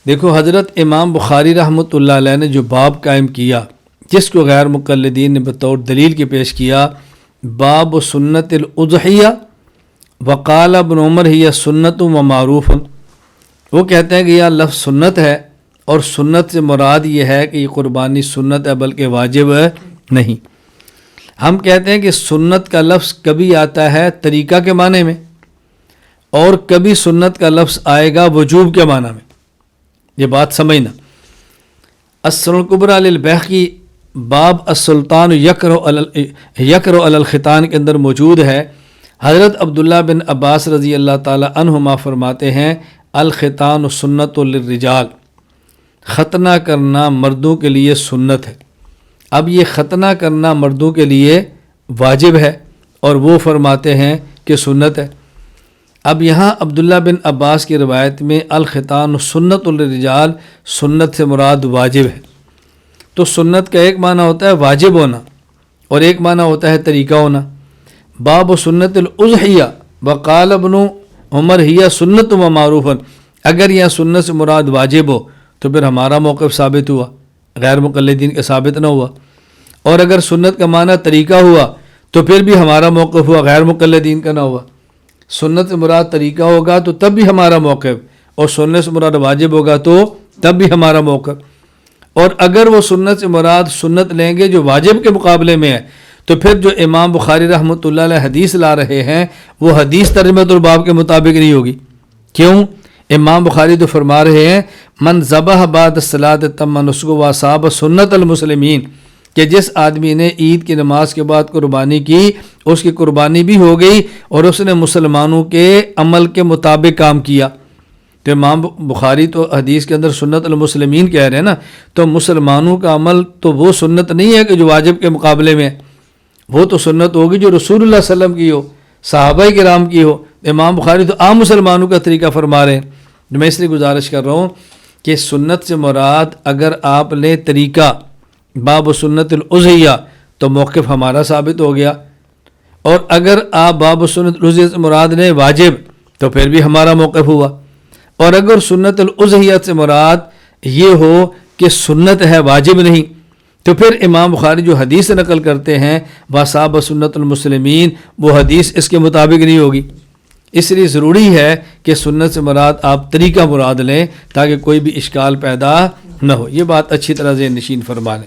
دیکھو حضرت امام بخاری رحمۃ اللہ علیہ نے جو باب قائم کیا، جس کو غیر مقلدین نے بطور دلیل کے پیش کیا، باب سنت الاضحیہ وقال ابن عمر ہی سنت و معروف، وہ کہتے ہیں کہ یہ لفظ سنت ہے، اور سنت سے مراد یہ ہے کہ یہ قربانی سنت ہے بلکہ واجب نہیں۔ ہم کہتے ہیں کہ سنت کا لفظ کبھی آتا ہے طریقہ کے معنی میں، اور کبھی سنت کا لفظ آئے گا وجوب کے معنی میں، یہ بات سمجھنا۔ السنن الکبریٰ للبیہقی باب السلطان یکر علی الختان کے اندر موجود ہے۔ حضرت عبداللہ بن عباس رضی اللہ تعالی عنہما فرماتے ہیں الختان سنت للرجال، ختنہ کرنا مردوں کے لیے سنت ہے۔ اب یہ ختنہ کرنا مردوں کے لیے واجب ہے، اور وہ فرماتے ہیں کہ سنت ہے۔ اب یہاں عبداللہ بن عباس کی روایت میں الختان سنت للرجال، سنت سے مراد واجب ہے۔ تو سنت کا ایک معنی ہوتا ہے واجب ہونا، اور ایک معنی ہوتا ہے طریقہ ہونا۔ باب سنت الاضحیہ وقال ابن عمر ہی سنت و معروف، اگر یہ سنت سے مراد واجب ہو تو پھر ہمارا موقف ثابت ہوا، غیر مقلدین کا ثابت نہ ہوا، اور اگر سنت کا معنی طریقہ ہوا تو پھر بھی ہمارا موقف ہوا، غیر مقلدین کا نہ ہوا۔ سنت سے مراد طریقہ ہوگا تو تب بھی ہمارا موقف، اور سنت سے مراد واجب ہوگا تو تب بھی ہمارا موقف۔ اور اگر وہ سنت سے مراد سنت لیں گے جو واجب کے مقابلے میں ہے، تو پھر جو امام بخاری رحمۃ اللہ علیہ حدیث لا رہے ہیں وہ حدیث ترجمۃ الباب کے مطابق نہیں ہوگی۔ کیوں؟ امام بخاری تو فرما رہے ہیں من ذبح بعد الصلاۃ تم نسک واصاب سنت المسلمین، کہ جس آدمی نے عید کی نماز کے بعد قربانی کی اس کی قربانی بھی ہو گئی، اور اس نے مسلمانوں کے عمل کے مطابق کام کیا۔ تو امام بخاری تو حدیث کے اندر سنت المسلمین کہہ رہے ہیں نا، تو مسلمانوں کا عمل تو وہ سنت نہیں ہے کہ جو واجب کے مقابلے میں ہے، وہ تو سنت ہوگی جو رسول اللہ صلی اللہ علیہ وسلم کی ہو، صحابہ کرام کی ہو۔ امام بخاری تو عام مسلمانوں کا طریقہ فرما رہے ہیں۔ میں اس لیے گزارش کر رہا ہوں کہ سنت سے مراد اگر آپ لیں طریقہ باب سنت الاضحیہ تو موقف ہمارا ثابت ہو گیا، اور اگر آپ باب سنت الاضحیہ سے مراد لیں واجب تو پھر بھی ہمارا موقف ہوا، اور اگر سنت الاضحیہ سے مراد یہ ہو کہ سنت ہے واجب نہیں، تو پھر امام بخاری جو حدیث نقل کرتے ہیں واصاب سنت المسلمین، وہ حدیث اس کے مطابق نہیں ہوگی۔ اس لیے ضروری ہے کہ سنت سے مراد آپ طریقہ مراد لیں تاکہ کوئی بھی اشکال پیدا نہ ہو۔ یہ بات اچھی طرح ذہن نشین فرما لیں۔